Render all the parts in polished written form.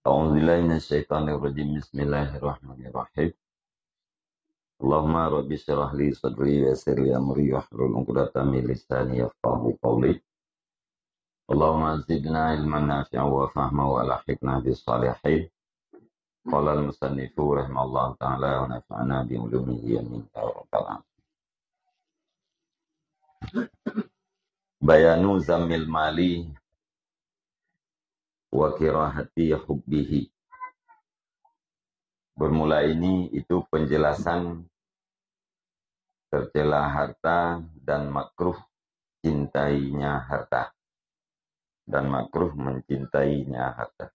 A'udzubillahi minasyaitonirrajim. Bismillahirrahmanirrahim. Allahumma rabbi shrah li sadri wa yassir li amri wahlul 'uqdatam min lisani yafqahu qawli. Allahumma zidna ilman nafi'an wa fahman wa alhiqna bis salihin. Qala al-musannifu rahimallahu ta'ala wa nafa'ana bi ulumihi amin ya rabbal alamin. Bayanu zammil mali wa kirahati hubbihi. Bermula ini itu penjelasan tercela harta dan makruh cintainya harta dan makruh mencintainya harta.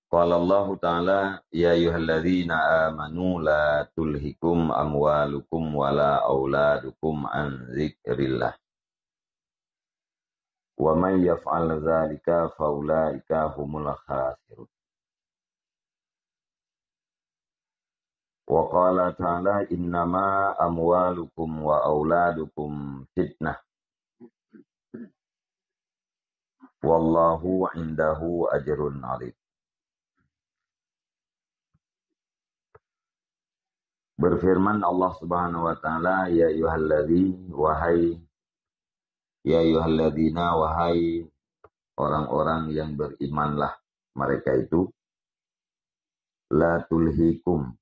Qala Allah Ta'ala ya ayyuhalladzina amanu la tulhikum amwalukum wala auladukum an dzikrillah wa man yaf'al dzalika faulaika humul khasirun. Wa qala ta'ala innama amwalukum wa auladukum fitnah wallahu indahu ajrun 'alim. Berfirman Allah Subhanahu wa taala, ya ayyuhalladzina wahai orang-orang yang berimanlah mereka itu, la tulhikum,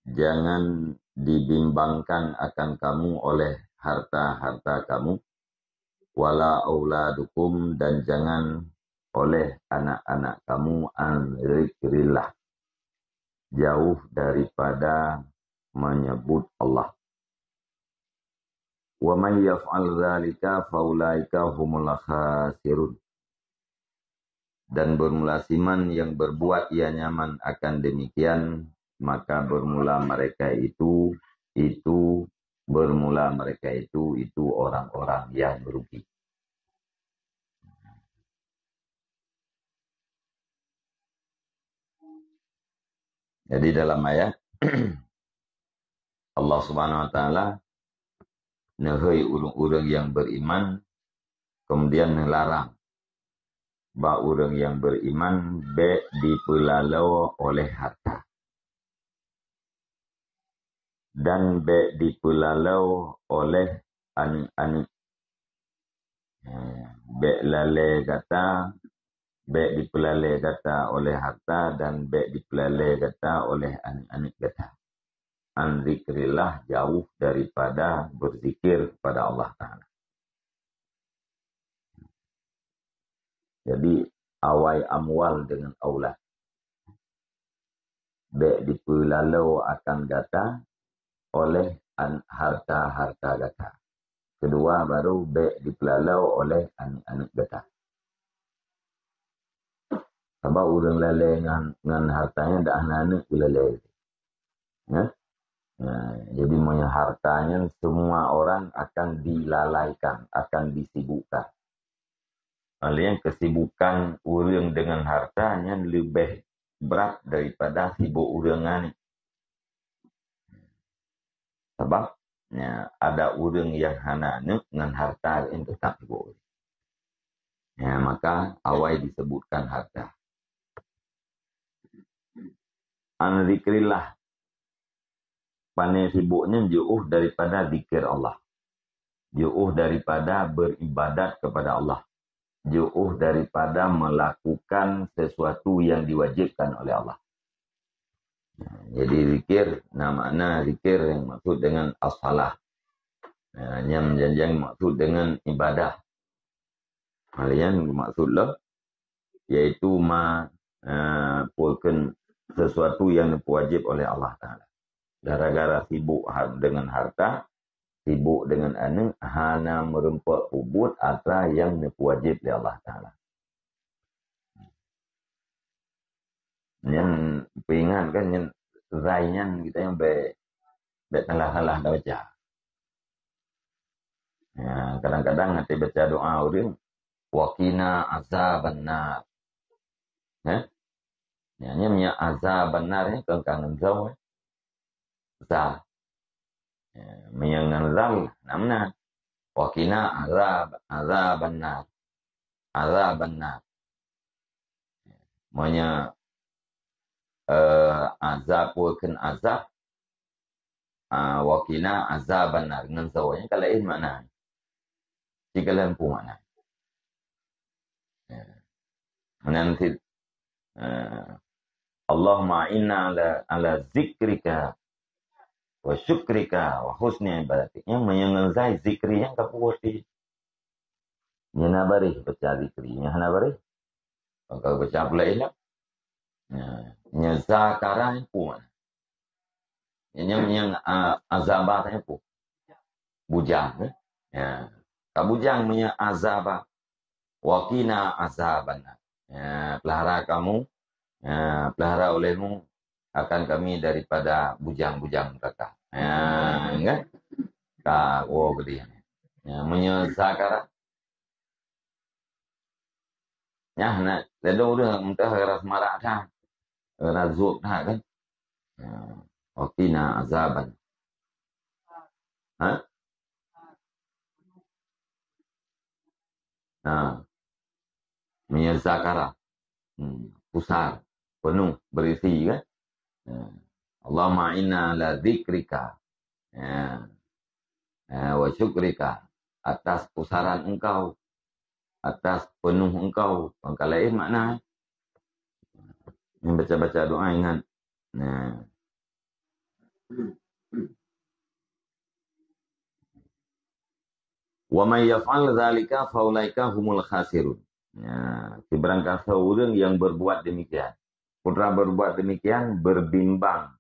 jangan dibimbangkan akan kamu oleh harta-harta kamu, wala auladukum, dan jangan oleh anak-anak kamu, an dzikrillah, jauh daripada menyebut Allah. Wa may yaf'al dzalika faulaika humul khasirun. Dan bermula siman yang berbuat ia nyaman akan demikian, maka bermula mereka itu orang-orang yang merugi. Jadi dalam ayat Allah Subhanahu wa taala nehei urang-urang yang beriman, kemudian nelarang ba urang yang beriman be dipelalau oleh harta dan be dipelalau oleh ani-ani. Be dipelale gata oleh harta dan be dipelale gata oleh ani-ani gata. An dzikrillah, jauh daripada berzikir kepada Allah Ta'ala. Jadi awai amwal dengan aulad be dipelalau akan gata oleh harta-harta gata. Kedua baru be dipelalau oleh anak-anak gata. Sebab orang lalai dengan hartanya dah anak-anak lalai. Ya? Jadi punya hartanya semua orang akan dilalaikan, akan disibukkan. Yang kesibukan orang dengan hartanya lebih berat daripada sibuk orang ini. Sebab ada orang yang anak-anak dengan harta yang tetap sibuk. Maka awal disebutkan harta. An dzikrillah, pandai sibuknya jauh daripada zikir Allah, jauh daripada beribadat kepada Allah, jauh daripada melakukan sesuatu yang diwajibkan oleh Allah. Jadi zikir, namanya zikir yang maksud dengan as-salah, yang maksud dengan ibadah. Kalian maksudlah yaitu pulkan sesuatu yang wajib oleh Allah Ta'ala. Gara-gara sibuk dengan harta, sibuk dengan anak, hana merempak ubud atra yang wajib oleh Allah Ta'ala. Yang peringat kan, yang rainya kita yang bertalah-talah dah baca. Kadang-kadang nanti baca doa orang, waqina azaban nar. Yang azaban nar ni kangen zau. Za. Menyangan zal namna. Waqina azaban nar. Azaban nar. Manya azab wakan azab wakina azaban nar ngan sawanya kalain makna. Jika lampu makna. Menanti Allahumma inna ala zikrika wa syukrika wa husni ibadatik. Yang menyengai zikri yang kapuati. Yana bari baca zikri. Yana bari. Kalau baca pula ilah. Nya zakara pun. Yang azabatnya pun. Bujang. Ya. Kabujang punya azabah. Wakina azabana. Ya, pelihara kamu. Ya, pelihara olehmu. Akan kami daripada bujang-bujang mereka. Ya, kan? Kak, gede. Ya, menyezakara. Ya, nak. Lalu udah mentah ras marak dah. Razuk dah kan. Ya, wakina azaban. Ha? Nah, menyezakara. Pusar. Penuh. Berisi kan. Ya. Allahumma inna ala zikrika. Ya. Wa syukrika. Atas pusaran engkau. Atas penuh engkau. Kalau lain makna. Yang baca-baca doa ingat. Nah. Wa may yaf'al dzalika faulaika humul khasirun. Ya, seberangkali orang yang berbuat demikian. Putra berbuat demikian berbimbang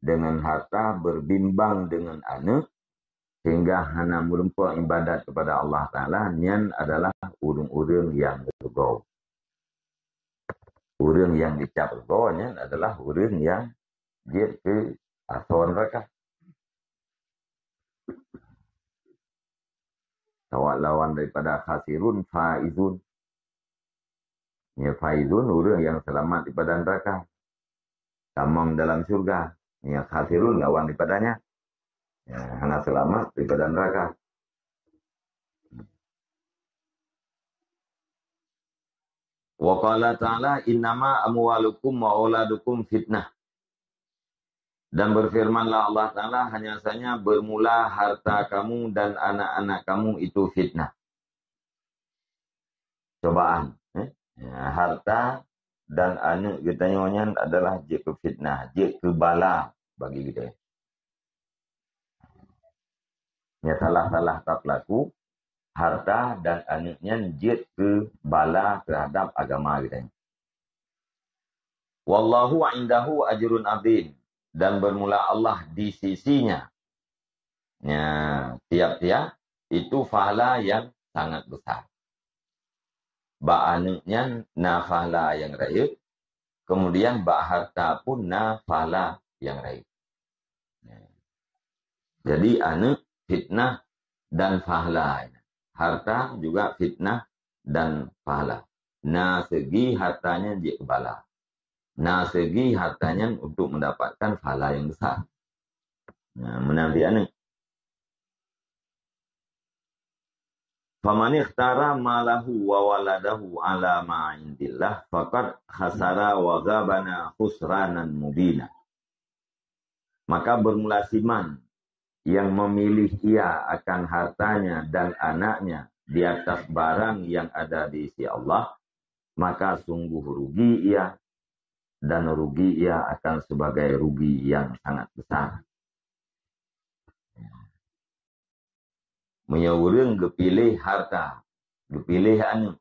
dengan harta, berbimbang dengan anak, sehingga hana merempuh ibadat kepada Allah Ta'ala, nian adalah urung-urung yang bergau. Urung yang dicap bergaunya adalah urung yang dia ke asal mereka. Tawak lawan daripada khasirun, faizun. Ya, faizun, urung yang selamat daripada neraka. Tamang dalam surga. Ya, khasirun, lawan daripadanya. Ya, hana selamat daripada neraka. Wa qala ta'ala innama amwalukum wa auladukum fitnah. Dan berfirmanlah Allah Ta'ala hanya saja bermula harta kamu dan anak-anak kamu itu fitnah. Cobaan. Ya, harta dan anak kita nyonya adalah je ke fitnah, je ke bala bagi kita. Ya salah-salah tak laku, harta dan anaknya je ke bala terhadap agama kita. Wallahu indahu ajrun adzim. Dan bermula Allah di sisinya. Ya, tiap-tiap itu pahala yang sangat besar. Ba'anuknya na pahala yang raya. Kemudian ba' harta pun na pahala yang raya. Ya. Jadi anak fitnah dan pahala. Harta juga fitnah dan pahala. Na segi hartanya dia kebala. Nah, segi hartanya untuk mendapatkan pahala yang besar. Nah, menanti anak. Faman ikhtara malahu wa waladahu ala ma'indillah faqad khasara wa ghabana khusranan mubina. Maka bermula siman yang memilih ia akan hartanya dan anaknya di atas barang yang ada di sisi Allah, maka sungguh rugi ia. Dan rugi ia akan sebagai rugi yang sangat besar. Menyawurung gepilih harta, gepilih anak.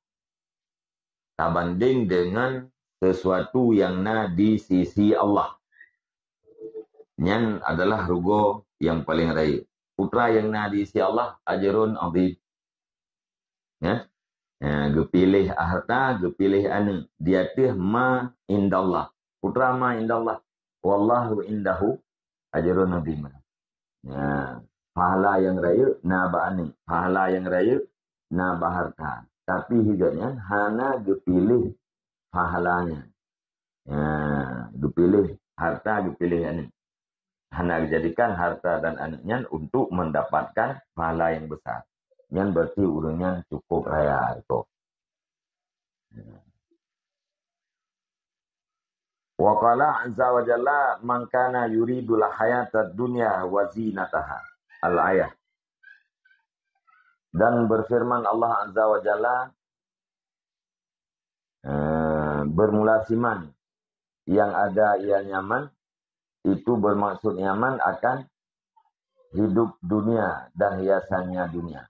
Tak banding dengan sesuatu yang na di sisi Allah. Yang adalah rugo yang paling raya. Putra yang na di sisi Allah, ajrun adzim. Ya? Gepilih harta, gepilih anak. Dia teh ma indallah. Putra ma indallah. Wallahu indahu ajrun adzim. Ya, pahala yang raya na ba'ani. Pahala yang raya na baharta. Tapi hidupnya hana gepilih pahalanya. Ya, gepilih harta, gepilih anak. Hana dijadikan harta dan anaknya untuk mendapatkan pahala yang besar. Yang berarti urungnya cukup raya itu. Wa qala azza wa jalla man kana yuridul hayatad dunya wa zinataha. Al-ayah. Dan berfirman Allah azza wa jalla bermula siman yang ada ia nyaman, itu bermaksud nyaman akan hidup dunia dan hiasannya dunia.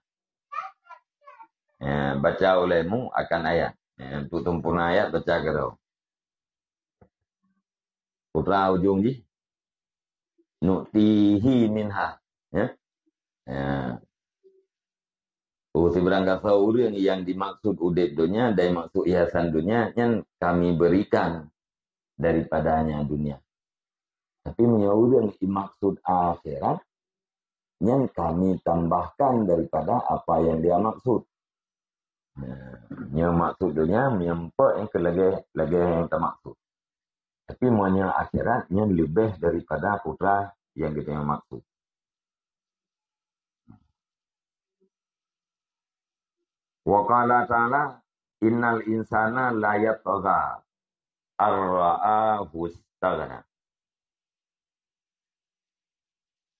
Baca olehmu akan ayat. Untuk sempurna ayat baca kerau. Putra ujung ji. Nu'tihi minha. Ya. Si berangkat orang yang dimaksud udip dunia dan maksud hiasan dunia yang kami berikan daripadanya dunia. Tapi orang dimaksud akhirat yang kami tambahkan daripada apa yang dia maksud. Yang maksud dunia menyempat yang lagi yang tak maksud. Tapi muanya akhirat yang lebih daripada putra yang kita yang maksud. Wa qala ta'ala innal insana la yatgha ar-ra'ahu istaghna.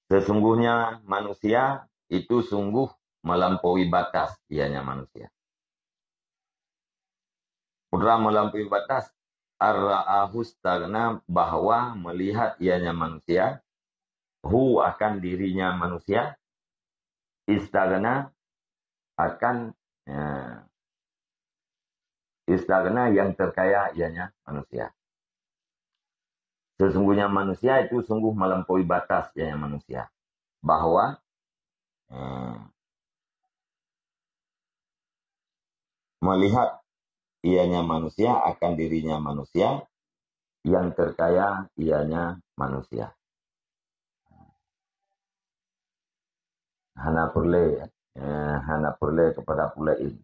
Sesungguhnya manusia itu sungguh melampaui batas ianya manusia. Putra melampaui batas ar-ra'ahu istaghna, bahwa melihat ianya manusia akan dirinya manusia, istaghna akan istaghna yang terkaya ianya manusia. Sesungguhnya manusia itu sungguh melampaui batas ianya manusia, bahwa melihat ianya manusia akan dirinya manusia yang terkaya ianya manusia. Hana perle kepada pula ini.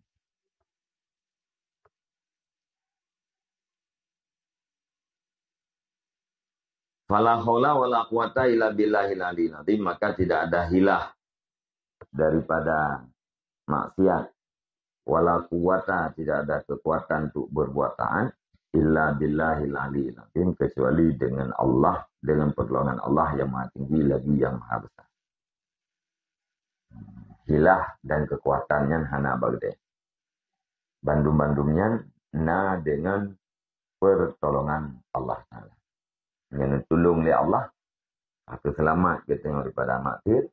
Fala haula wala quwata illa billahil aliyil azim, maka tidak ada hilah daripada maksiat, wala quwata, tidak ada kekuatan untuk berbuat taat, illa billahil aliyil azim, kecuali dengan Allah, dengan pertolongan Allah yang maha tinggi lagi yang maha besar. Hilah dan kekuatannya hana bagde. Bandum-bandumnya na dengan pertolongan Allah Ta'ala. Yang tolong oleh Allah, aku selamat kita daripada maksiat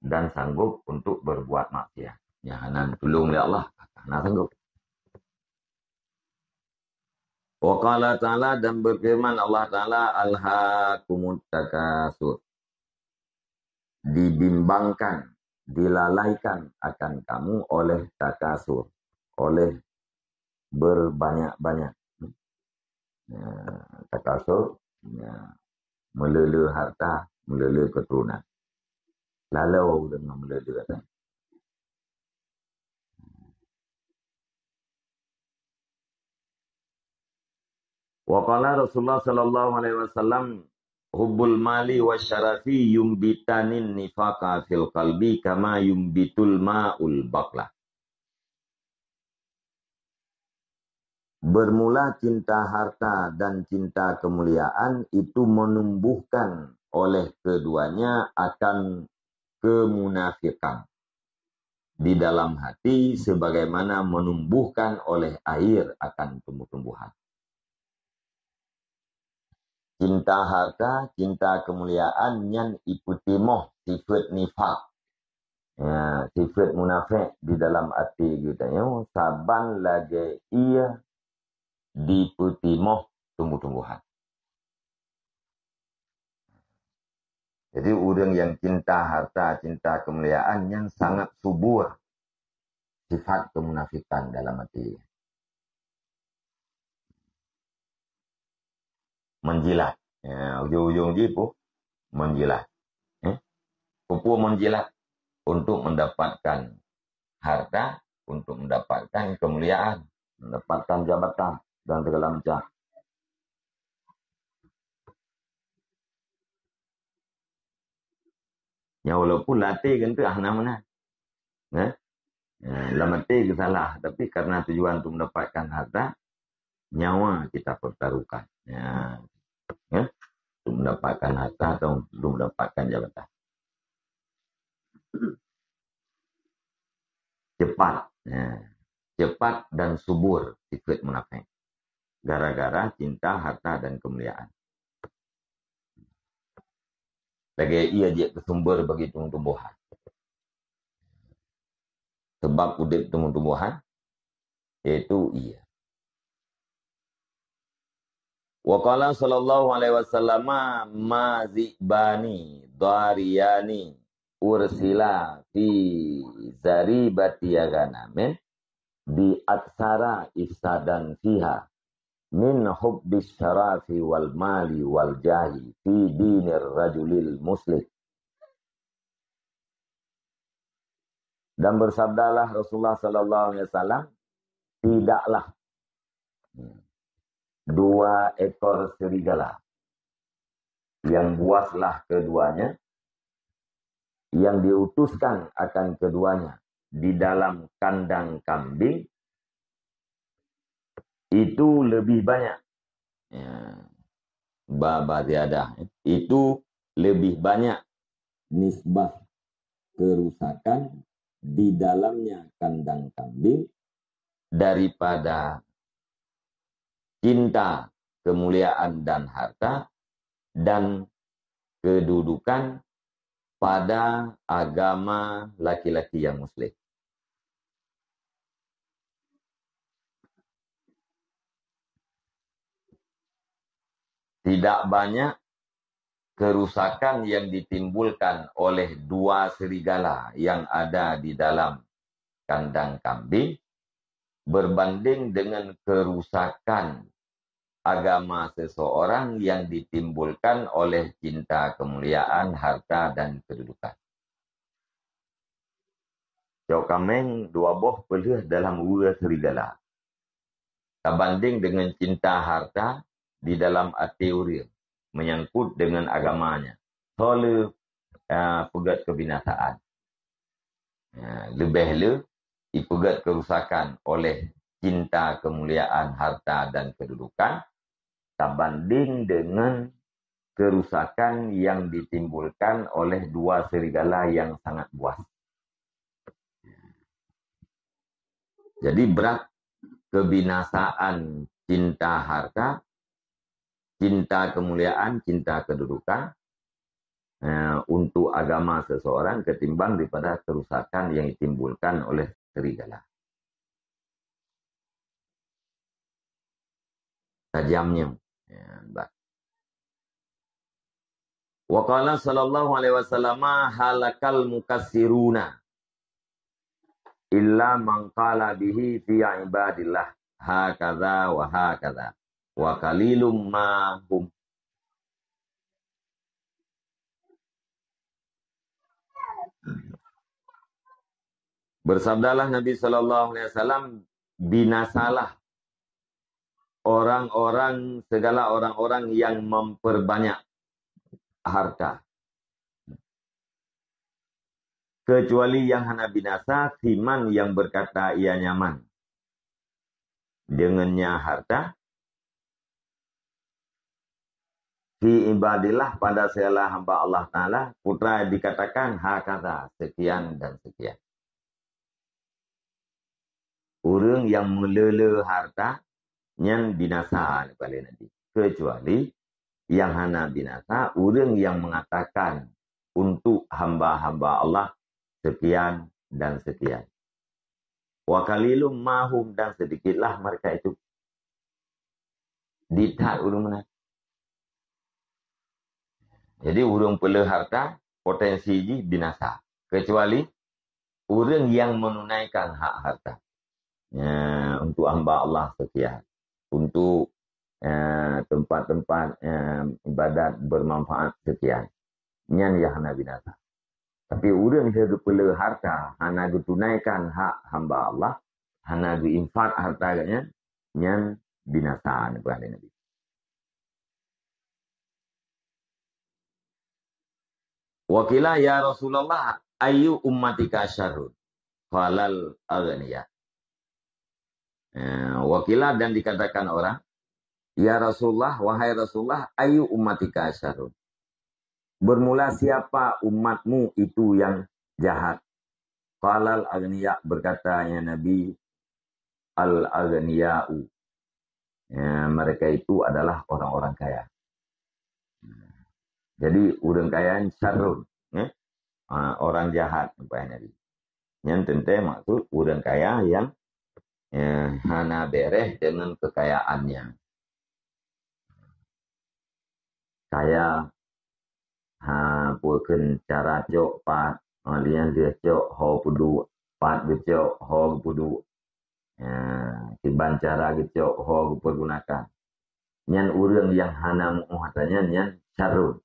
dan sanggup untuk berbuat maksiat. Yang hana tolong oleh Allah, hana sanggup. Wa qala ta'ala, dan berfirman Allah Ta'ala, alhaakumut takasur. Dibimbangkan, dilalaikan akan kamu oleh takasur, oleh berbanyak-banyak. Takasur, melele harta, melele keturunan. Lalau dengan melele harta. Wa qala Rasulullah sallallahu alaihi wasallam, hubbul mali wasyarafi yumbitanin nifaqa fil qalbi kama yumbitul ma'ul baqlah. Bermula cinta harta dan cinta kemuliaan itu menumbuhkan oleh keduanya akan kemunafikan di dalam hati, sebagaimana menumbuhkan oleh air akan tumbuh-tumbuhan. Cinta harta, cinta kemuliaan yang iputimoh sifat nifak, sifat munafik di dalam hati kita. Saban lagi ia diputimoh tumbuh-tumbuhan. Jadi orang yang cinta harta, cinta kemuliaan yang sangat subur sifat kemunafikan dalam hati. Menjilat. Ujung-ujung jipu menjilat. Kupu menjilat untuk mendapatkan harta, untuk mendapatkan kemuliaan, mendapatkan jabatan dan segala macam. Ya walaupun latih kan tu mana. Lamati ke salah, tapi karena tujuan untuk mendapatkan harta, nyawa kita pertaruhkan. munafik. Gara-gara cinta, harta, dan kemuliaan. Lagi ia dia sumber bagi tumbuh-tumbuhan. Sebab udip tumbuh-tumbuhan, yaitu ia. Wa qala sallallahu alaihi wasallam ma zibani dariyani ursila fi zaribati ganamin bi aksara ifsadan fiha min hubbis syarafi wal mali wal jahi fi dinir rajulil muslim. Dan bersabdalah Rasulullah sallallahu alaihi wasallam, tidaklah 2 ekor serigala yang buaslah keduanya, yang diutuskan akan keduanya di dalam kandang kambing, itu lebih banyak. Baba ziyadah. Itu lebih banyak nisbah kerusakan di dalamnya kandang kambing daripada cinta, kemuliaan, dan harta, dan kedudukan pada agama laki-laki yang muslim. Tidak banyak kerusakan yang ditimbulkan oleh 2 serigala yang ada di dalam kandang kambing berbanding dengan kerusakan agama seseorang yang ditimbulkan oleh cinta, kemuliaan, harta, dan kedudukan. Jauh kameng 2 boh pelih dalam 2 serigala. Berbanding dengan cinta harta di dalam hati uria, menyangkut dengan agamanya. Soalnya pegat kebinasaan. Lebih le ipegat kerusakan oleh cinta, kemuliaan, harta, dan kedudukan, berbanding dengan kerusakan yang ditimbulkan oleh 2 serigala yang sangat buas. Jadi berat kebinasaan cinta harta, cinta kemuliaan, cinta kedudukan untuk agama seseorang ketimbang daripada kerusakan yang ditimbulkan oleh serigala. Tajamnya. Wa qala sallallahu alaihi wasallam halakal mukassiruna illa man qala bihi fi ibadillah hakadha wa hakadha wa qalilum ma hum. Bersabdalah Nabi sallallahu alaihi wasallam, binasalah orang-orang, segala orang-orang yang memperbanyak harta, kecuali yang hana binasa siman yang berkata ia nyaman dengannya harta fi ibadillah pada segala hamba Allah Ta'ala. Putra dikatakan hakata, sekian dan sekian. Orang yang melele harta yang binasa paling nanti. Kecuali yang hana binasa, orang yang mengatakan untuk hamba-hamba Allah sekian dan sekian. Wa qalilum mahum, dan sedikitlah mereka itu. Ditak urung mana. Jadi urung pele harta potensi binasa. Kecuali orang yang menunaikan hak harta. Untuk hamba Allah sekian. Untuk tempat-tempat ibadat bermanfaat sekian. Nyan yang hana binasa. Tapi orang yang pele harta, hana tunaikan hak hamba Allah, hana infak hartanya, nyan binasa. Nabi. Wakila ya Rasulullah, ayu ummatika syarrun? Falal aghniya. Wakila, dan dikatakan orang, ya Rasulullah, wahai Rasulullah, ayu ummatika syarrun? Bermula siapa umatmu itu yang jahat? Falal aghniya, berkatanya Nabi, al aghniya'u, mereka itu adalah orang-orang kaya. Jadi orang kaya syarrun, orang jahat umpamanya. Yang tentu maksud orang kaya yang hana bereh dengan kekayaannya. Kaya puken cara cok pat, alian dia cok ho pudu pat gecok ho pudu. Tiban cara gecok ho pergunakan. Nyan orang yang hana muhatanya nyan syarrun.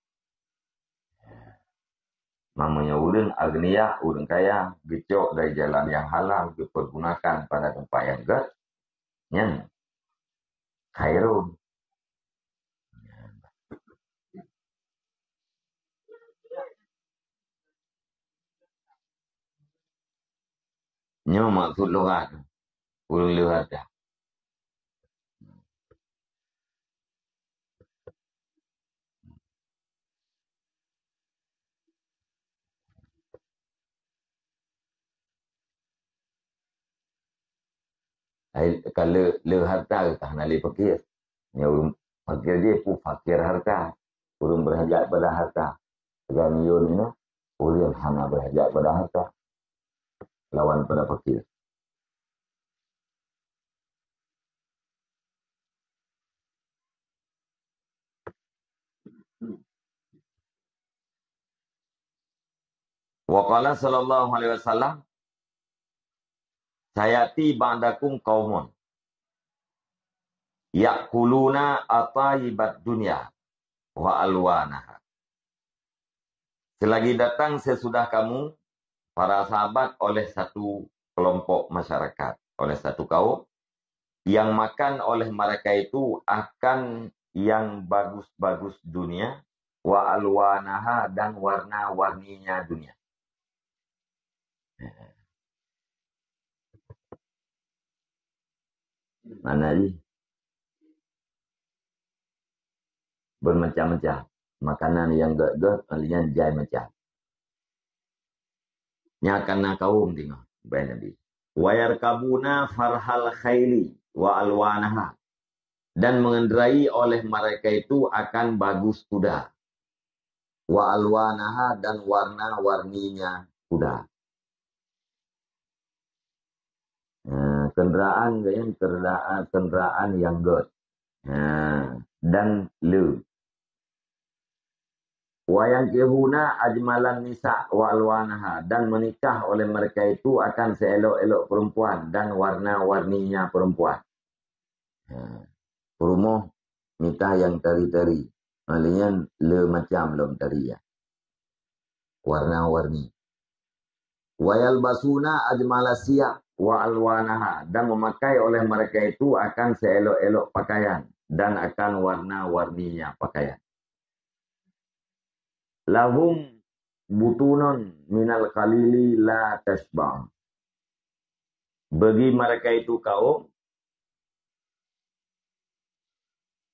Namanya orang agniya, orang kaya, gecok dari jalan yang halal, dipergunakan pada tempat yang gak, yang khairun. Ini maksud lugat, urung lugat dah. Kalau le harta, tak nak le fakir. Ya, urung fakir dia pun fakir harta. Urung berhajat pada harta. Sekarang ni, urung hana berhajat pada harta. Lawan pada fakir. Wa qala sallallahu alaihi wasallam, sayati ba'dakum qaumun ya'kuluna atayibat dunya wa alwanaha. Selagi datang sesudah kamu, para sahabat, oleh satu kelompok masyarakat, oleh satu kaum, yang makan oleh mereka itu akan yang bagus-bagus dunia, wa alwanaha, dan warna-warninya dunia. Mana ni? Bermacam-macam. Makanan yang gak-gak, alian jai macam. Nyakana kaum tengok. Baik Nabi. Wa yarkabuna farhal khayli wa alwanaha. Dan mengendarai oleh mereka itu akan bagus kuda. Wa alwanaha, dan warna-warninya kuda. Kendaraan yang good. Dan lu. Wayang kehuna ajmalan nisa wa alwanaha, dan menikah oleh mereka itu akan seelok-elok perempuan dan warna-warninya perempuan. Rumah nikah yang tari-tari. Maksudnya le macam belum tari ya. Warna-warni. Wayal basuna ajmalasiyah wa alwanaha, dan memakai oleh mereka itu akan seelok-elok pakaian dan akan warna-warninya pakaian. Lahum butunun minal qalili la tashba'. Bagi mereka itu kaum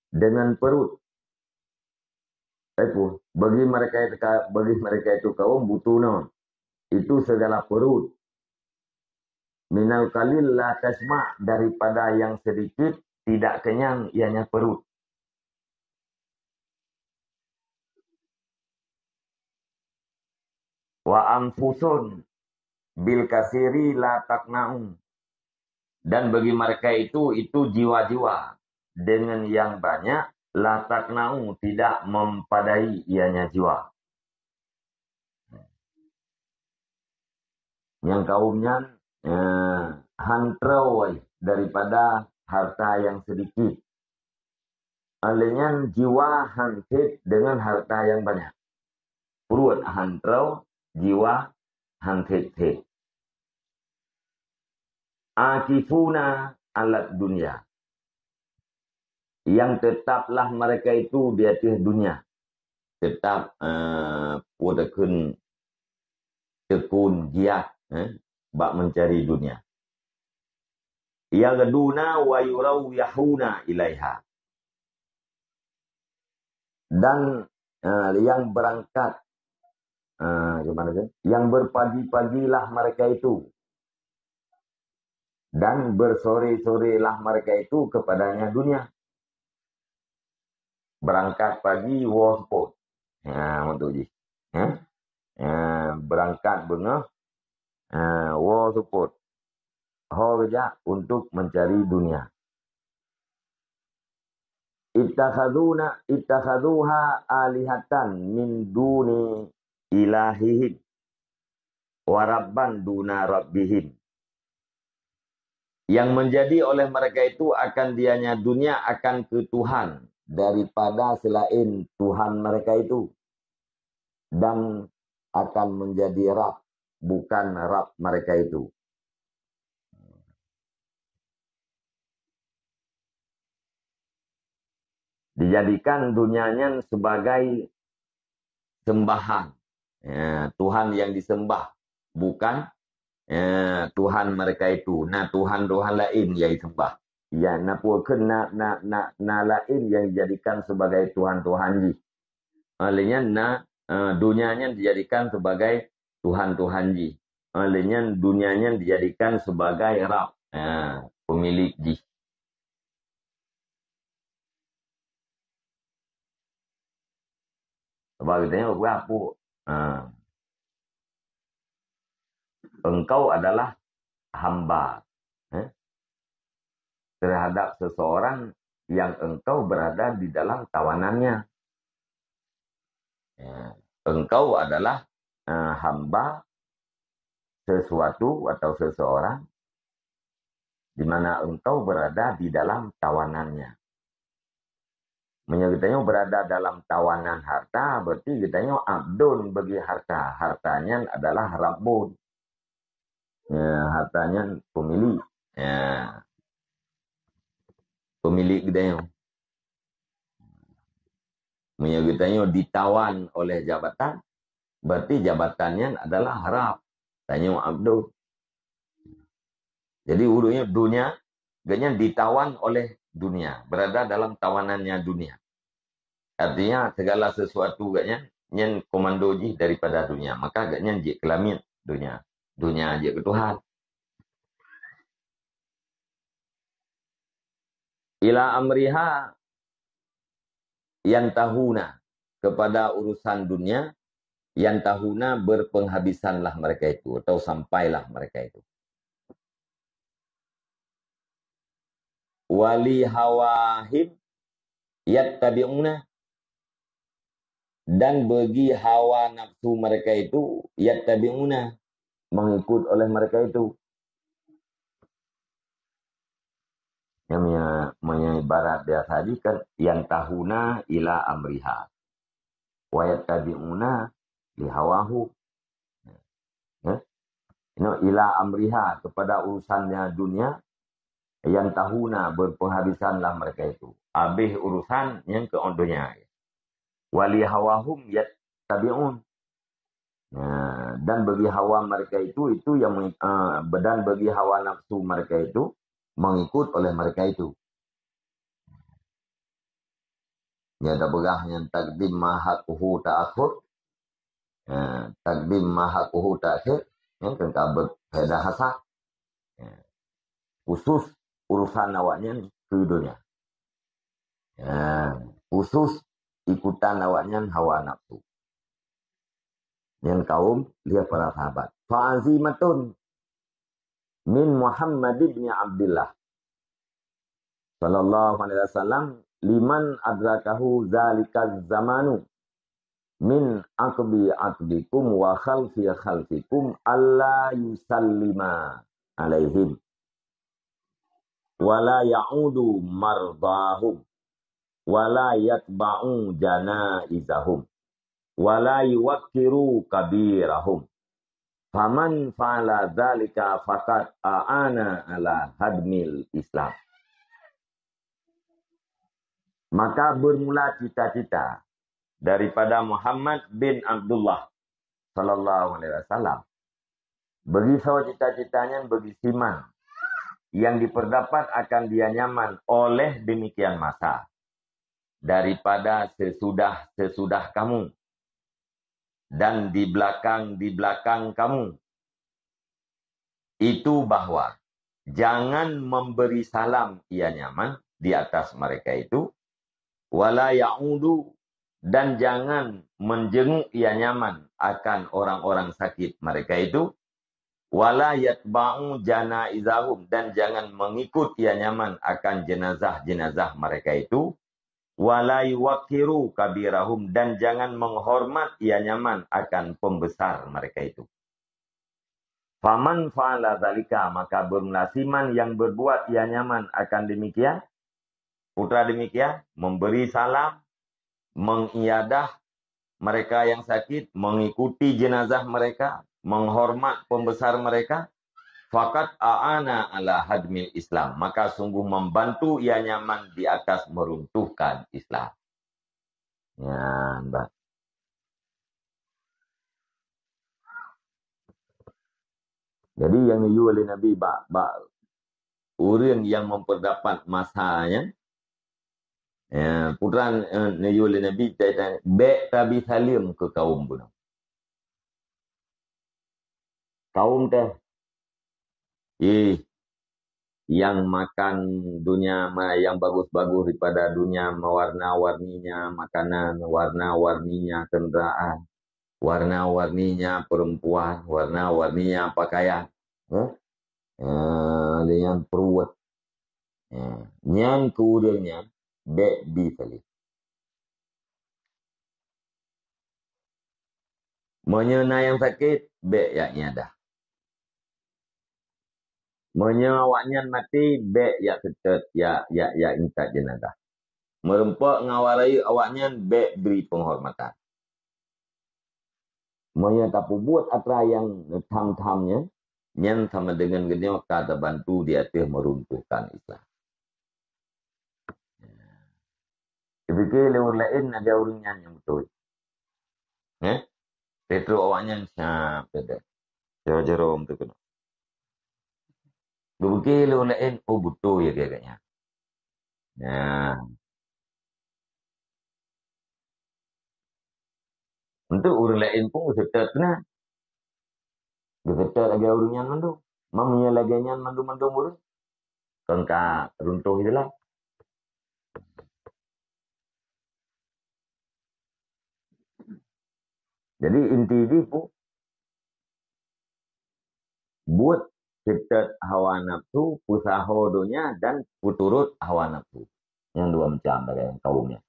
dengan perut. Bagi mereka itu kaum butunun. Itu segala perut. Minal qalil la tashba', daripada yang sedikit tidak kenyang ianya perut. Wa anfusun bil kasiri la taqna'un. Dan bagi mereka itu jiwa-jiwa dengan yang banyak la taqna'u, tidak mempadai ianya jiwa. Yang kaumnya hantrau daripada harta yang sedikit. Alenya jiwa hantit dengan harta yang banyak. Perut hantrau, jiwa hantit. Akifuna alat dunia. Yang tetaplah mereka itu di atas dunia. Tetap tekun giat bak mencari dunia. Yagduna wa yurawiyahuna ilaiha. Dan yang berangkat yang berpagi-pagilah mereka itu, dan bersore-sorelah mereka itu kepadanya dunia. Berangkat pagi, war sport. Untuk je. Berangkat bengah, war sport. Kerja untuk mencari dunia. Ittakhaduha alihatan min duni ilahihim wa rabban duna rabbihim. Yang menjadi oleh mereka itu akan dianya dunia akan ke Tuhan daripada selain Tuhan mereka itu. Dan akan menjadi Rab, bukan Rab mereka itu. Dijadikan dunianya sebagai sembahan. Tuhan yang disembah. Bukan Tuhan mereka itu. Tuhan-Tuhan lain yang disembah. Ya, na lain yang dijadikan sebagai Tuhan-Tuhan. Olehnya dunianya dijadikan sebagai Tuhan-Tuhan. Olehnya dunianya dijadikan sebagai Rab. Pemilik jih. Sebab kita tengok berapa. Engkau adalah hamba terhadap seseorang yang engkau berada di dalam tawanannya. Engkau adalah hamba sesuatu atau seseorang di mana engkau berada di dalam tawanannya. Kita berada dalam tawanan harta, berarti kita abdun bagi harta. Hartanya adalah rabbun. Hartanya pemilik. Pemilik kita kita ditawan oleh jabatan, berarti jabatannya adalah harap. Tanya abdun. Jadi urunya dunia, gaknya ditawan oleh dunia, berada dalam tawanannya dunia. Artinya segala sesuatu gaknya yang komando ji daripada dunia, maka gaknya je kelamin dunia, dunia je ke Tuhan. Ila amriha yantahuna, kepada urusan dunia, yantahuna berpenghabisanlah mereka itu atau sampailah mereka itu. Wali hawahim yattabi'una, dan bagi hawa nafsu mereka itu yattabi'una, mengikut oleh mereka itu. Yang ibarat biasa tadi kan yantahuna ila amriha wa yattabi'una li hawahu. Ila amriha, kepada urusannya dunia, yang tahuna berpenghabisanlah mereka itu. Habis urusan yang ke dunia. Wali hawahum yattabi'un. Dan bagi hawa mereka itu yang dan bagi hawa nafsu mereka itu mengikut oleh mereka itu. Ya ada begah yang takdim mahakuhu ta'akhur. Takdim mahakuhu ta'akhir. Yang kan kabut faedah hasak. Khusus urusan awaknya ke dunia. Khusus ikutan awaknya hawa nafsu. Yang kaum lihat para sahabat. Fa'azimatun min Muhammad ibn Abdullah sallallahu alaihi wasallam liman adrakahu zalikaz zamanu min akbikum wa khalfikum alla yusallima alaihim wala ya'udu mardahum wala yatba'u janaizahum wala yuwakkiru kabirahum. Faman fa'ala dzalika faqad a'ana ala hadmil Islam. Maka bermula cita-cita daripada Muhammad bin Abdullah sallallahu alaihi wasallam. Bagi sahaja cita-citanya bagi siman yang diperdapat akan dia nyaman oleh demikian masa daripada sesudah kamu dan di belakang kamu, itu bahwa jangan memberi salam ia nyaman di atas mereka itu Wala ya'udu, dan jangan menjenguk ia nyaman akan orang-orang sakit mereka itu. Wala yatba'u janaizahum, dan jangan mengikut ia nyaman akan jenazah-jenazah mereka itu. Wala yuwakiru kabirahum, dan jangan menghormat ia nyaman akan pembesar mereka itu. Faman fa'ala dzalika, maka bermelasiman yang berbuat ia nyaman akan demikian. Putra demikian, memberi salam, mengiyadah mereka yang sakit, mengikuti jenazah mereka, menghormat pembesar mereka. Fakat a'ana ala hadmil Islam, maka sungguh membantu ia nyaman di atas meruntuhkan Islam. Ya, Mbak. Jadi yang dijual oleh Nabi orang yang memperdapat masanya, ya, putra dijual oleh Nabi tanya, baik Nabi salim ke kaum pun. Kaum teh, yang makan dunia yang bagus-bagus daripada dunia, warna-warninya makanan, warna-warninya kendaraan, warna-warninya perempuan, warna-warninya pakaian, dengan peruat, yang kemudiannya bek bitali, menyena yang sakit bek yang nyadah, menyawaknya mati bek ya ketet ya intat jenazah. Merempak ngawarai awaknya bek beri penghormatan. Monya tapu buat apa yang tam-tamnya yang sama dengan gini kata bantu dia tuh meruntuhkan Islam. Fikir lewat lain ada orangnya yang betul. Petro awaknya siapa? Jero-jero tu kena. Fikir lewat lain betul ya kayaknya. Nah, untuk orang lain pun setet nah. Setet lagi orangnya mandu. Mamanya lagi nyan mandu-mandu murus. Kengka runtuh itulah. Jadi inti dia pun buat setet hawa nafsu, pusaho dunia dan puturut hawa nafsu. Yang dua macam dari kaumnya.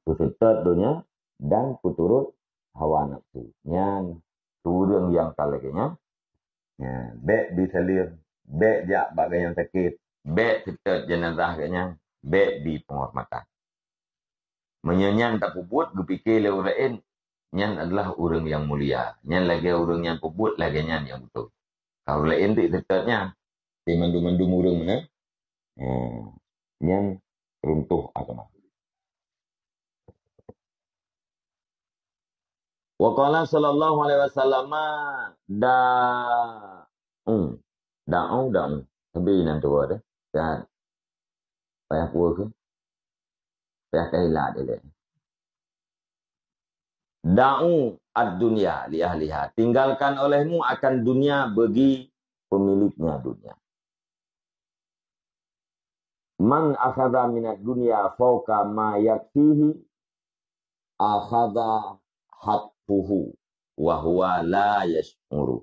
Pusetet dunia dan puturut hawa nafsu. Yang turun yang kalagnya. Bek diselir, bek jak bagai yang sakit, bek setet jenazah kayaknya, bek di penghormatan. Menyanyan tak puput, gupikir lewat lain, nyan adalah orang yang mulia. Nyan lagi orang yang puput, lagi nyan yang betul. Kalau lain tu setetnya, di mandu-mandu murung mana, nyan runtuh agama. Waqala sallallahu alaihi wasallam da'u tapi nanti ada dan payah puas ke payah kailah dia da'u ad-dunya li ahliha, tinggalkan olehmu akan dunia bagi pemiliknya dunia. Man akhadha minad dunya fawqa ma yakfihi akhadha hatfuhu wa huwa la yash'uru.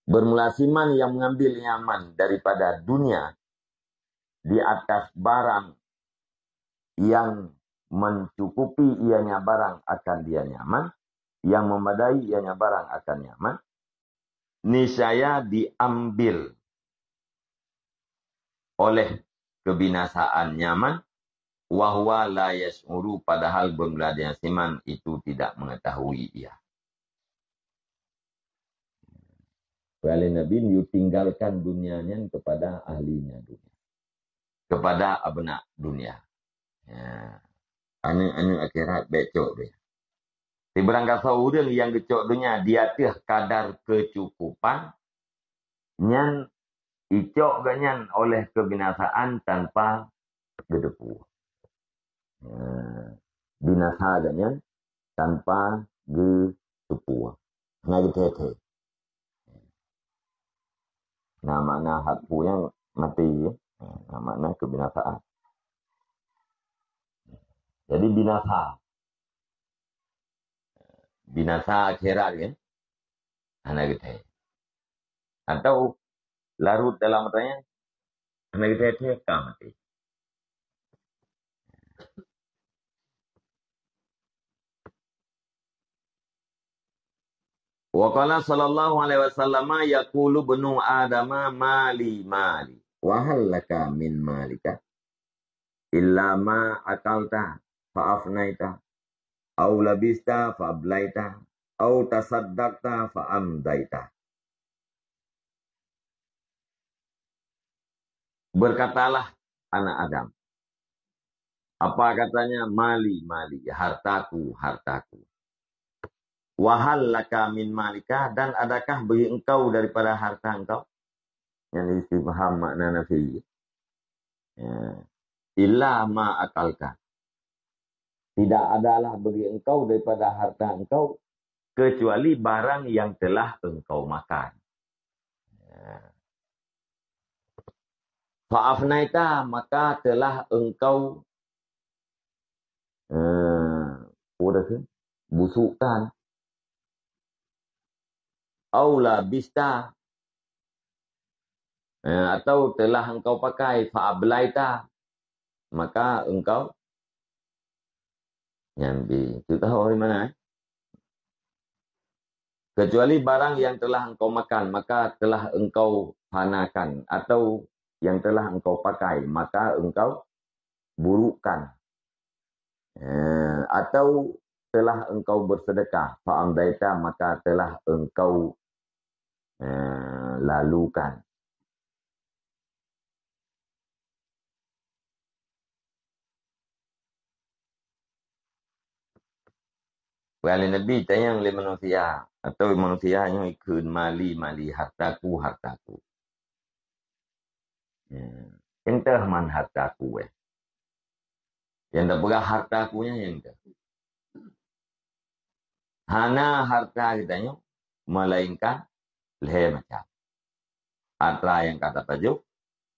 Bermulasiman yang mengambil nyaman daripada dunia di atas barang yang mencukupi ianya barang akan dia nyaman, yang memadai ianya barang akan nyaman, niscaya diambil oleh kebinasaan nyaman, wahwa la yas'uru, padahal bermula siman itu tidak mengetahui ia. Wali Nabi tinggalkan dunianya kepada ahlinya dunia, kepada abna dunia. Ya. Anu akhirat becok dia. Di berangkat orang yang gecok dunia dia teh kadar kecukupan nyan icok ganyan oleh kebinasaan tanpa gedepu. Binasa ganyan tanpa gedepu. Nah gitu. Nah makna hatpu yang mati, nah makna kebinasaan. Jadi binasa. Binasa akhirat kan. Anak kita. Atau larut dalam matanya. Anak kita teka mati. Wa qala sallallahu alaihi wasallam yaqulu bnu adama mali mali. Wa hal laka min malika illa ma akalta fa afnaita au labista fa ablaita au tasaddaqta fa amdaita. Berkatalah anak Adam. Apa katanya? Mali, mali. Hartaku, hartaku. Wahal laka min malika. Dan adakah bagi engkau daripada harta engkau? Yang istifham makna nafi. Ya. Illa ma akalka. Tidak adalah bagi engkau daripada harta engkau. Kecuali barang yang telah engkau makan. Ya. Fa'afnaita, maka telah engkau busukkan. Aula bista, atau telah engkau pakai. Fa'ablaita, maka engkau nyambi. Itu tahu dari mana? Kecuali barang yang telah engkau makan, maka telah engkau hanakan. Atau yang telah engkau pakai, maka engkau burukkan. Atau telah engkau bersedekah, fa'amdaita, maka telah engkau lalukan. Wali Nabi tanya oleh manusia, atau manusia yang ikut mali, mali, hartaku, hartaku. Entah man hartaku. Yang tak pegang hartakunya yang entah. Hana harta kitanya, melainkan leher macam. Atra yang kata tajuk,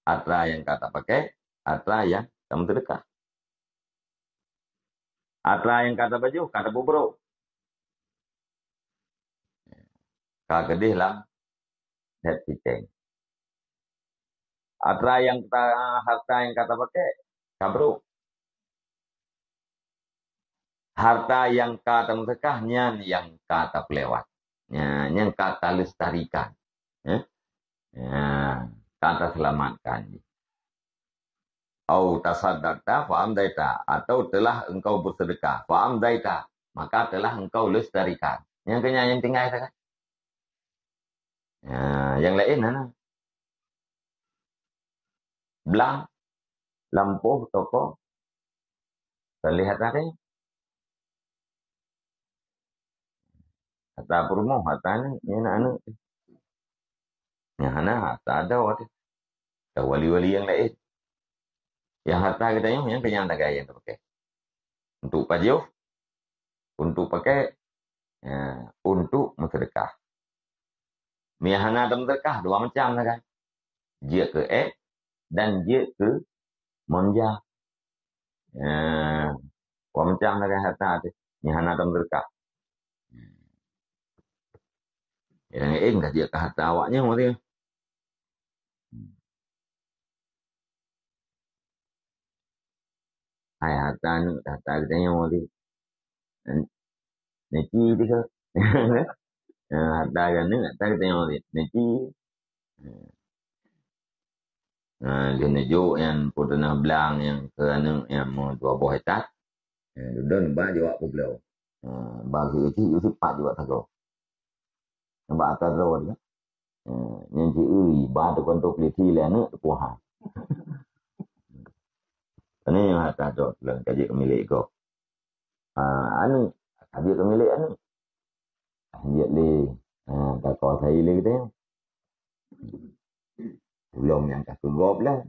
atra yang kata pakai, atra yang kamu terdekat. Atra yang kata baju, kata bubruk. Kak gedih lah, head pitching. Atra yang kata harta yang kata pakai, kabruk. Harta yang kata mutakahnya yang kata pelewat. Yang kata lestarikan. Kata selamatkan. Au tasaddaqta fa'amdaita, atau telah engkau bersedekah fa'amdaita, maka telah engkau lestarikan. Yang kena yang tinggal itu kan. Yang lain mana? Belang, lampu, toko. Terlihat ada. Harta perumahan, harta ni anak-anak. Yang mana harta ada waktu. Ada wali-wali yang lain. Yang harta kita yang kenyang tak gaya yang terpakai. Untuk pajuh, untuk pakai, untuk mensedekah. Mihana dan sedekah dua macam lah kan. Dia ke dan dia ke monja. Dua macam lah kan harta tu. Mihana dan sedekah. Yang dah dia ke harta awaknya maksudnya. Hai harta kita yang maksudnya. Neki dia ke. Harta kita yang maksudnya. Neki. Dia nejuk yang putana belang yang kerana yang dua buah hetat. Dan bah jawab apa beliau. Bagi itu cepat juga tak kau. Nampak atas roh dia. Yang cik bah tu kontok peliti lah nak puas. Ini yang atas roh dalam kaji kemilik kau. Anu kaji kemilik anu. Dia le tak kau saya le kita. Belum yang tak kegop lah.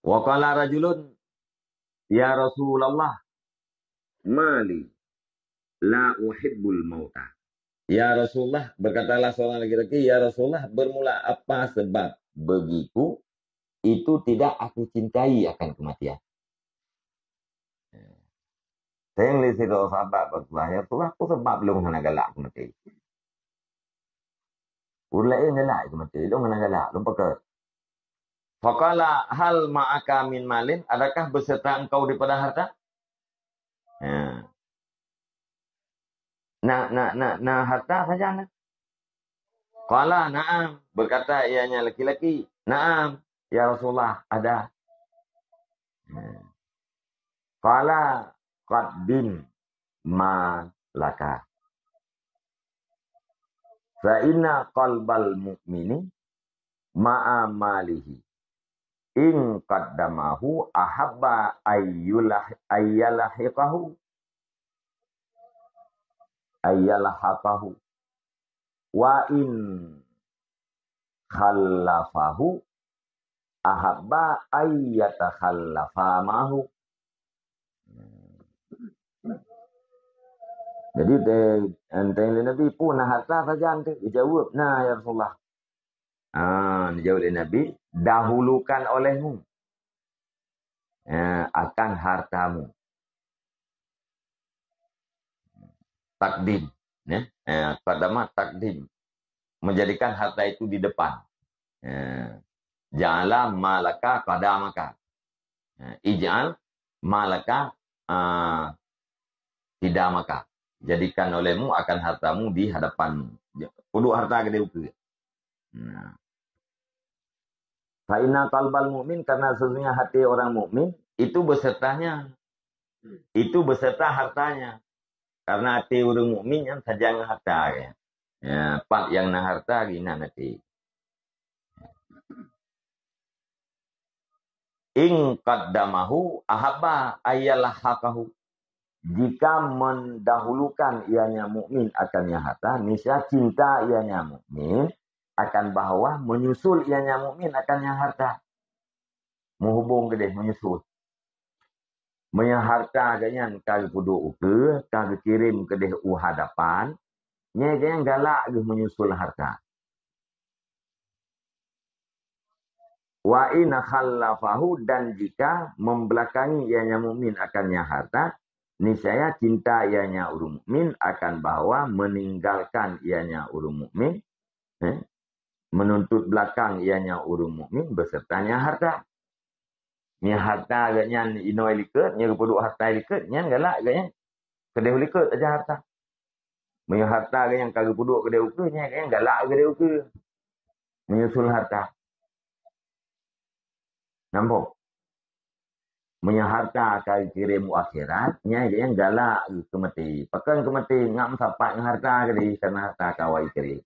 Wa qala rajulun ya Rasulullah mali la uhibbul mauta. Ya Rasulullah, berkatalah seorang laki-laki, ya Rasulullah, bermula apa sebab begitu itu tidak aku cintai akan kematian. Saya ngelihat si sahabat Rasulullah, ya Rasulullah, aku sebab belum kena galak aku mati. Ulai galak aku mati, belum kena galak, belum pakai. Faqala hal ma'aka min malin, adakah beserta engkau daripada harta? Ya. Nah harta saja nak. Qala na'am, berkata ianya laki-laki, na'am, ya Rasulullah, ada. Qala qaddim ma laka. Fa inna qalbal mu'mini ma'a malihi. In qaddamahu ahabba ayyalahiqahu wa in khallafahu ahabba ayyatakhallafa ma'hu. Jadi tanya Nabi pun harta saja nanti dijawab, nah ya Rasulullah. Dijawab oleh Nabi, dahulukan olehmu akan hartamu. Takdim, ya. Qadama takdim, menjadikan harta itu di depan. Ja'ala malaka qadamaka. Ij'al malaka qidamaka. Jadikan olehmu akan hartamu di hadapanmu. Kudu harta gede ukur. Fa'inna qalbal mu'min, karena sesungguhnya hati orang mukmin itu besertanya. Itu beserta hartanya. Karena hati orang mukmin yang saja yang harta. Ya, part yang na harta gina nanti. In qaddamahu ahabba ayyalahaqahu. Jika mendahulukan ianya mukmin akannya harta, niscaya cinta ianya mukmin akan bahwa menyusul ianya mukmin akannya harta. Menghubung ke dia, menyusul. Punya harta agaknya kagak kudu uke, kagak kirim ke dia hadapan, nya agaknya galak ke menyusul harta. Wa in khallafahu, dan jika membelakangi ianya mukmin akannya harta, niscaya cinta ianya urung mukmin akan bahwa meninggalkan ianya urung mukmin, menuntut belakang ianya urung mukmin besertanya harta. Nya harta agaknya inoi liket, nya kepuduk harta liket, nya galak agaknya kedai liket aja harta. Nya harta agaknya kagak puduk kedai uke, nya agaknya galak kedai uke. Menyusul harta. Nampak? Punya harta kali kirim akhirat, nya agaknya galak ke mati. Pakan ke mati ngam sapak ng harta kali karena harta kawai kiri.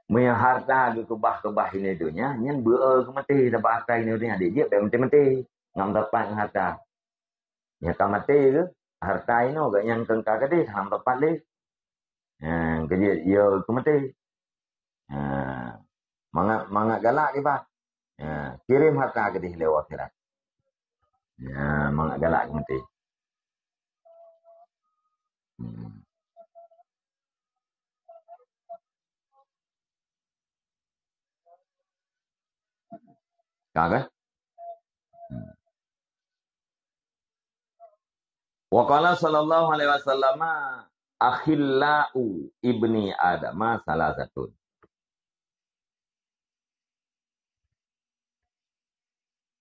Punya harta ke kebah ini dunia, nya beul ke mati dapat harta ini dunia dia mati ngam sapak ng harta. Ya ka mati ke harta ini agak yang kengka ke dia ngam sapak dia. Kerja dia ke mati. Mangak galak ke pak. Kirim harta ke dia lewat akhirat. Mangak galak ke mati. Kagak? Wa qala sallallahu alaihi wasallam akhillau ibni adama salasatun.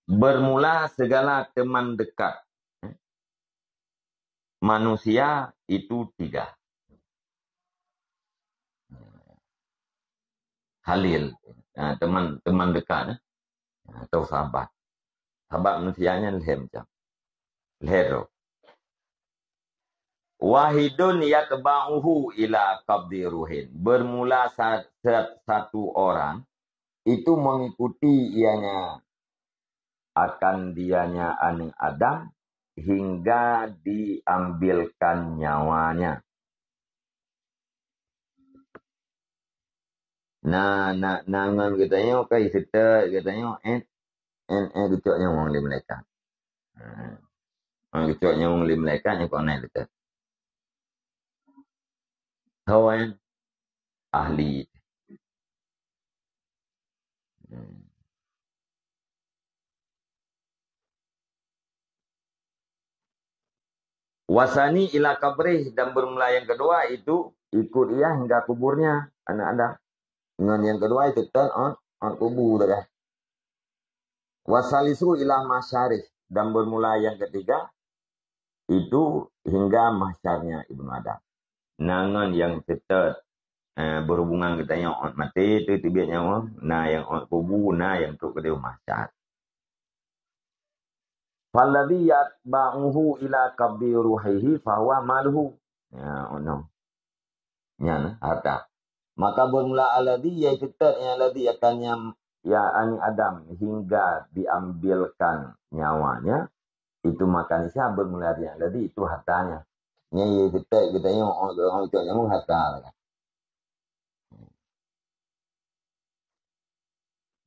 Bermula segala teman dekat manusia itu 3. Halil, teman dekat atau sahabat. Sahabat manusianya leher. Wahidun yatba'uhu ila qabdi ruhin. Bermula satu orang itu mengikuti ianya akan dianya aning Adam hingga diambilkan nyawanya. Nangan katanya okay kita katanya gitunya wong lim mereka. Gitunya wong lim mereka yang konel itu. Hawan ahli. Wasani ila kabrih, dan bermula yang kedua itu ikut ia hingga kuburnya anak Adam. Dengan yang kedua itu turn on kubur dah. Wasalisu ila masyarih, dan bermula yang ketiga itu hingga masyarnya Ibnu Adam. Nangan yang kita berhubungan kita yang on mati itu tibiatnya nah yang on kubur, nah yang tu kedua masyar. Falladhi yatba'uhu ila qabdi ruhihi fahuwa maluhu. Ya, ono. Ya, harta. Maka bermula alladhi yaitu yang alladhi akannya ya ani Adam hingga diambilkan nyawanya, itu makan siapa bermula dia alladhi itu hartanya. Nya yaitu kita yang orang itu nyamuk harta.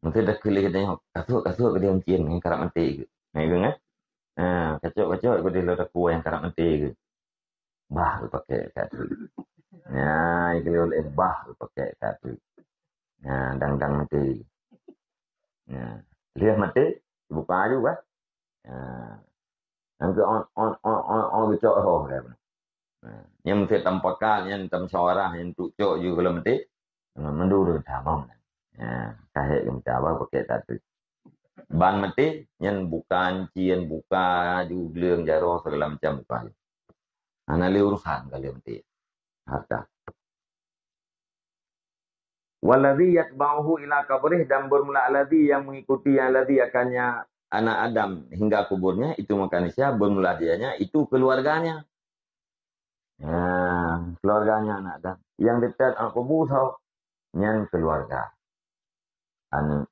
Mungkin dah kelih kita yang kasut ke dia mungkin yang karak mati. Nah itu kan? Kacau ke dia letak kuah yang karak mati ke. Bah lu pakai katu. Ya, itu oleh bah lu pakai katu. Ya, dang mati. Ya, lihat mati buka juga. Ya, nanti on kacau roh dia. Yang mesti tampakan yang tam suara yang tucuk juga kalau mati. Mendur damam. Ya, kahit yang apa pakai katu. Ban mati yang bukan cian buka juga jaro segala macam bukan. Anali urusan kali mati. Harta. Waladhi yatba'uhu ila kabrih, dan bermula alladhi yang mengikuti yang alladhi akannya anak Adam hingga kuburnya, itu makannya bermula dianya itu keluarganya. Keluarganya anak Adam. Yang dekat kubur yang keluarga. Anu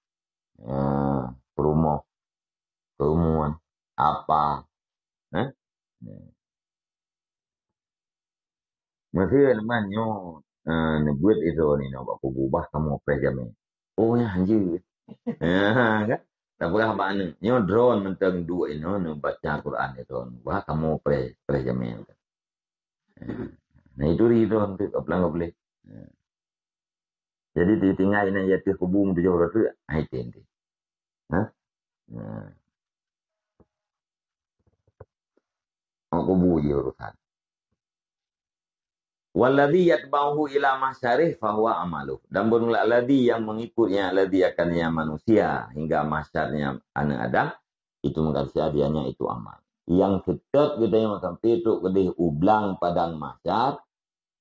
kerumuan apa? Masih namanya nebut itu ni nak buat kubah kamu prejamin. Oh ya anjir. Kan? Tak berapa anu. Nyo drone mentang dua ini baca Quran itu. Wah kamu prejamin. Nah itu drone tu apa boleh. Jadi ditinggal ini ya tu hubung tu jauh tu ai tenti. Hah? Aku buji urusan. Walladhi yatba'uhu ila masyarih fahuwa amaluh. Dan bermula alladhi yang mengikutnya, alladhi akannya manusia hingga masyarnya anak Adam, itu mengkasih dianya itu amal. Yang tetap kita yang sampai itu kedih ublang padang masyar,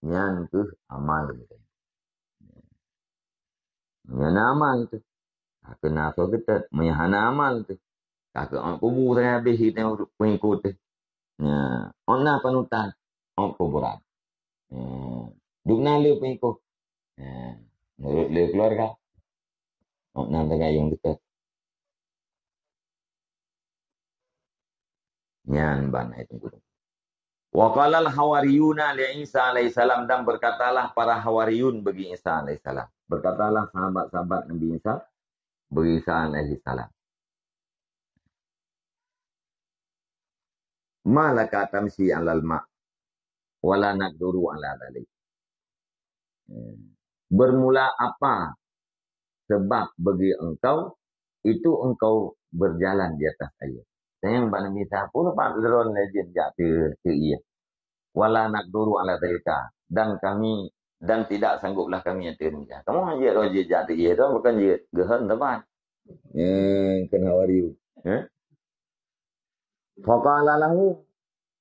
yang itu amal. Yang amal itu. Kenapa kita menyahana amal itu. Kakak orang kubur saya habis kita pengikut itu. Orang panutan, orang kuburan. Dukna lu pengikut. Menurut lu keluarga. Orang yang dekat. Nyan ban itu guru. Wa qala al-hawariyuna li Isa alaihissalam, dan berkatalah para hawariyun bagi Isa alaihissalam. Berkatalah sahabat-sahabat Nabi Isa bagi Isa alaihissalam. Malaka tamsi alal ma' wala naqduru ala dhalik. Bermula apa sebab bagi engkau itu engkau berjalan di atas air. Sayang Nabi Isa pun Pak Drone legend jatuh ke ia. Wala naqduru ala dhalika, dan kami dan tidak sangguplah kami yang demikian. Kamu hanya roja jatuh ia tu bukan je gehan teman. Kena wariu. Faqala lahu,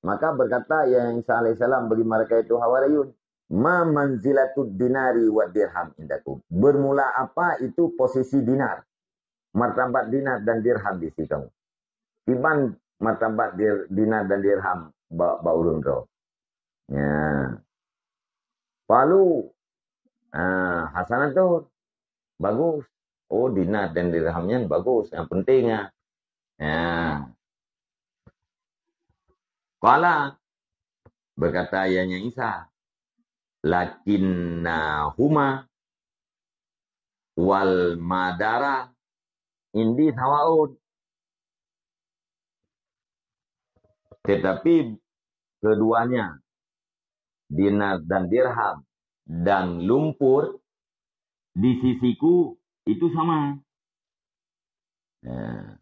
maka berkata yang Isa alaihissalam bagi mereka itu hawariyun, ma manzilatud dinari wa dirham indakum. Bermula apa itu posisi dinar, martabat dinar dan dirham di sisi kamu. Iban martabat dinar dan dirham baurun kau. Ya. Lalu hasanah tu bagus. Oh dinar dan dirhamnya bagus. Yang pentingnya. Ya. Kala berkata ayahnya Isa, lakinnahuma wal madara indi tawaud. Tetapi keduanya, dinar dan dirham dan lumpur, di sisiku itu sama. Ya.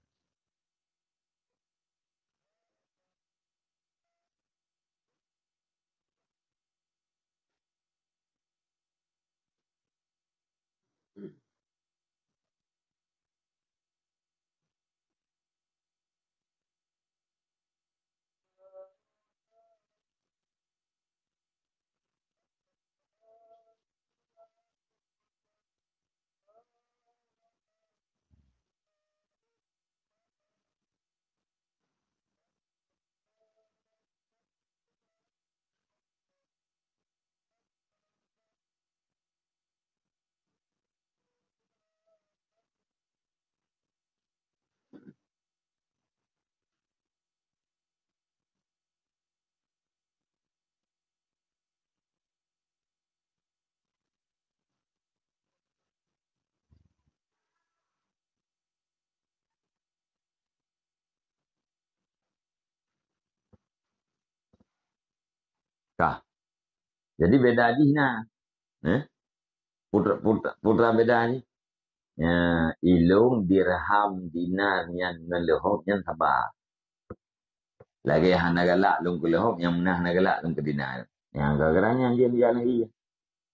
Kah. Jadi beda aja nah. Eh? Putra beda aja. Ya, ilung dirham dinar yang ngelehok yang sabar. Lagi yang nagalak lung kelehok yang menah nagalak lung ke dinar. Yang gara-garanya dia berjalan lagi.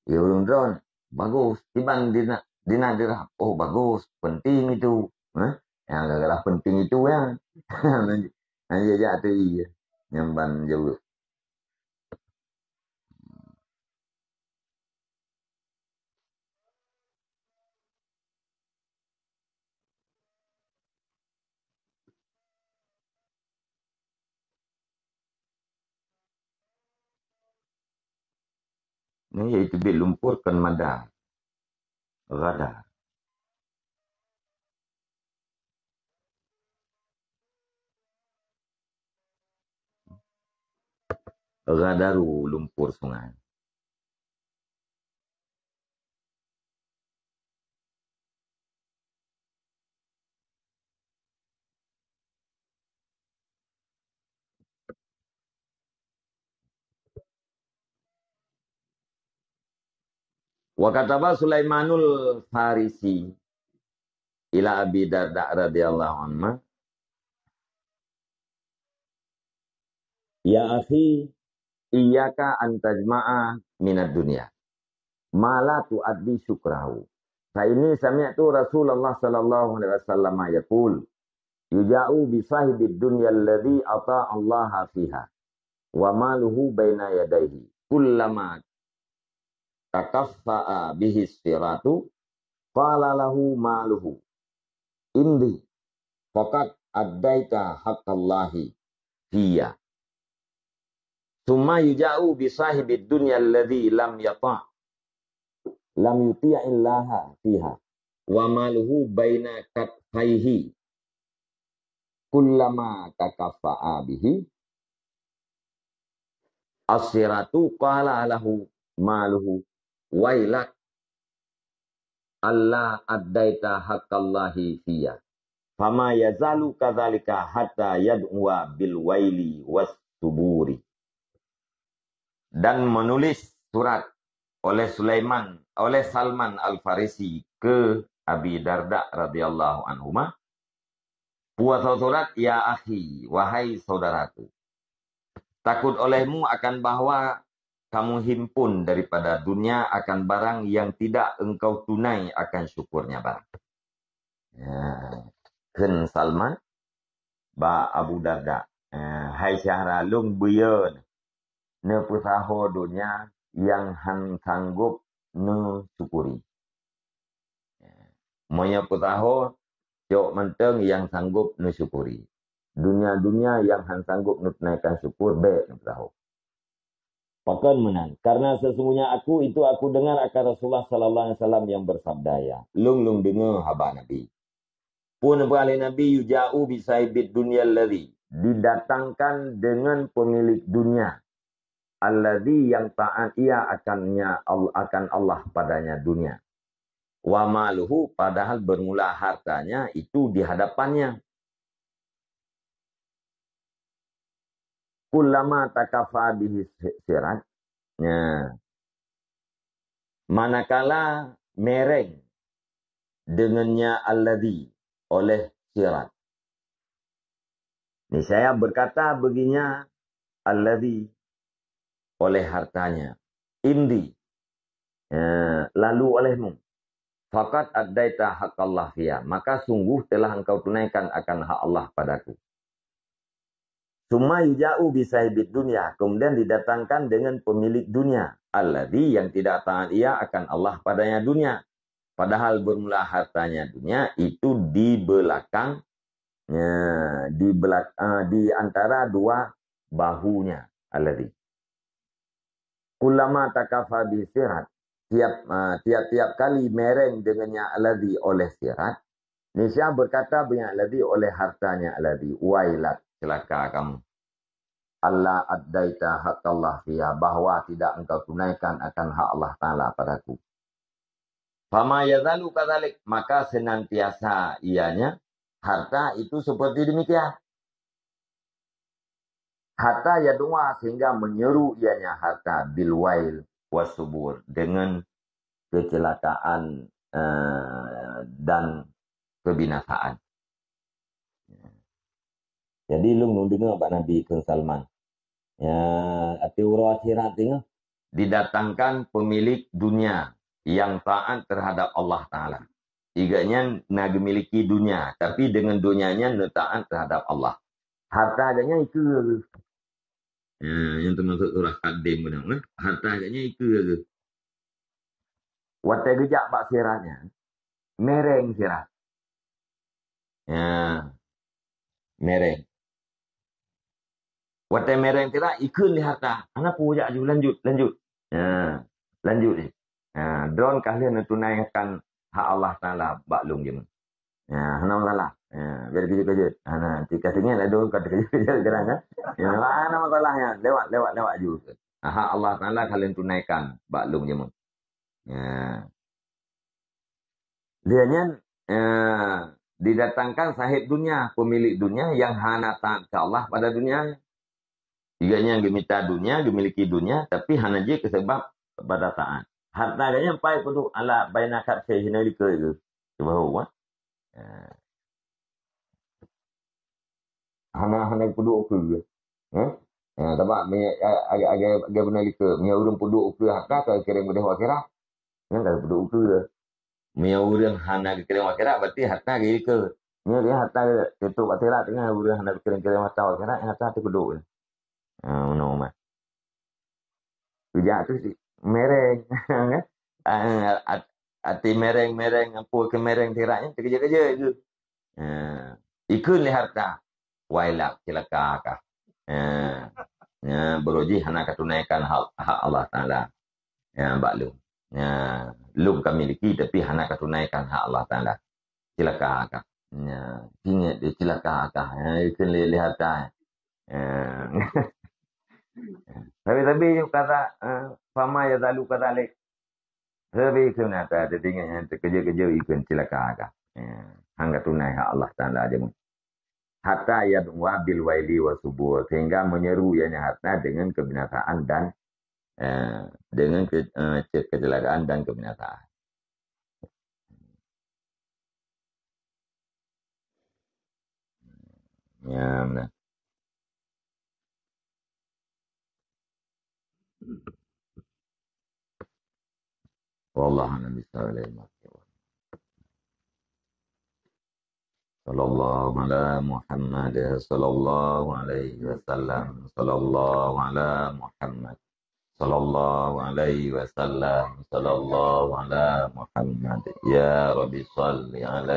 Ya ulung drone. Bagus. Timbang dinar dirham. Oh bagus. Penting itu. Eh? Yang gara-gara penting itu ya. Nanti jatuh iya. Yang ban jauh. Ini yaitu bil lumpur kan madar. Radar. Radaru lumpur sungai. Wa kataba Sulaimanul Farisi ila Abi Darda radhiyallahu anhu. Ya akhi, iyyaka an tajma'a minad dunya. Ma la tu'addi syukrahu. Fa ini sami'tu Rasulullah sallallahu alaihi wasallam yaqul yuja'u bi sahibid dunya alladhi ata'a Allah fiha wa maluhu baina yadayhi. Kullama takaffa'a bihi siratu qala lahu maluhu indi faqad addaita haqqallahi fiyya. Summa yuja'u bi sahibid dunya alladhi lam yuti'illaha fiha wa maluhu baina katfaihi kullama takaffa'a bihi asiratu qala lahu maluhu wailak alla addaita haqqallahi fiyya fama yazalu kadzalika hatta yad'uwa bil waili was suburi. Dan menulis surat oleh Salman Al-Farisi ke Abi Darda radhiyallahu anhuma. Buat surat, ya akhi, wahai saudaraku. Takut olehmu akan bahwa kamu himpun daripada dunia akan barang yang tidak engkau tunai akan syukurnya barang. Ya. Ken Salman, ba Abu Darda. Hai syahralung buyeun. Ne pusaho dunia yang han sanggup ne syukuri. Monya putaho jok menteng yang sanggup ne syukuri. Dunia-dunia yang han sanggup ne tunaikan syukur be ne putaho. Pakan menang. Karena sesungguhnya aku dengar akan Rasulullah sallallahu alaihi wasallam yang bersabda ya. Lung dengar haba Nabi. Pun beralih Nabi yuja'u bisaibid dunya alladhi. Didatangkan dengan pemilik dunia. Alladhi yang taat ia akan Allah padanya dunia. Wa maluhu padahal bermula hartanya itu di hadapannya. Kullama takafa bihi sirat. Ya. Manakala mereng dengannya alladhi oleh sirat. Ini saya berkata baginya alladhi oleh hartanya. Indi lalu olehmu. Fakat addaita haqqallah fiha. Maka sungguh telah engkau tunaikan akan hak Allah padaku. Summa yuja'u bisahibid dunia. Kemudian didatangkan dengan pemilik dunia. Alladhi yang tidak taat ia akan Allah padanya dunia. Padahal bermula hartanya dunia itu di belakang, di antara dua bahunya. Alladhi. Kullama takafa bi sirat. Tiap-tiap kali mereng dengannya alladhi oleh sirat. Nisya berkata banyak alladhi oleh hartanya alladhi. Wailat, celaka kamu. Allah addaita haqqallah fiha. Bahwa tidak engkau tunaikan akan hak Allah Ta'ala padaku. Fama yazalu kadzalik. Maka senantiasa ianya harta itu seperti demikian. Hatta yadua sehingga menyeru ianya harta bilwail wasubur dengan kecelakaan dan kebinasaan. Jadi lu dengar Pak Nabi Kun Salman. Ya, ati urut akhirat tengah didatangkan pemilik dunia yang taat terhadap Allah Taala. Iganya nak memiliki dunia, tapi dengan dunianya taat terhadap Allah. Harta agaknya itu. Yang termasuk surah Qadim benar. Harta agaknya itu. Watai gejak bak siratnya. Mereng sirat. Ya. Mereng. Watai mereng sirat ikut li harta. Anak pujak ju lanjut. Ya. Lanjut ni. Ya. Drone kalian tunaikan hak Allah Ta'ala baklung je. Ya, hana masalah. Ya, biar kerja-kerja. Nanti katanya ada kata kerja-kerja sekarang kan. Ya, mana masalahnya? Lewat juga. Hak Allah Ta'ala kalian tunaikan baklung je. Ya. Dianya didatangkan sahib dunia, pemilik dunia yang hana taat ke Allah pada dunia. Iganya gemita dunia, gemiliki dunia, tapi hana je kesebab pada taat. Harta ganya pai kudu ala bainakat sehina lika itu. Coba buat. Hana kudu okey. Tapi agak benar lika. Mia urang kudu okey harta ke kira mudah akhirat. Kan kudu okey. Mia urang hana kira akhirat berarti harta ge lika. Mia dia harta itu akhirat tengah urang hana kira mata akhirat harta tu kudu. Mana. Kerja tu mereng kan. Hati mereng apa ke mereng tiraknya kerja-kerja itu. Ikut li harta. Wailak celaka. Beruji hana tunaikan hak Allah Ta'ala. Baklum. Lum kami miliki tapi hana tunaikan hak Allah Ta'ala. Celaka. Ingat dia celaka. Ikut li harta. Tapi kata fama yazalu kadzalik. Tapi sebenarnya ada tinggal yang kerja-kerja ikut celaka. Hangga tunai hak Allah Ta'ala aja. Hatta yadwa bil waili wa subur. Sehingga menyeru ianya harta dengan kebinasaan dan dengan kecelakaan dan kebinasaan. Ya, benar. Wallahu a'lam bishawab. Sallallahu ala Muhammad sallallahu alaihi wasallam. Sallallahu ala Muhammad sallallahu alaihi wasallam. Sallallahu ala Muhammad. Ya Rabbi salli ala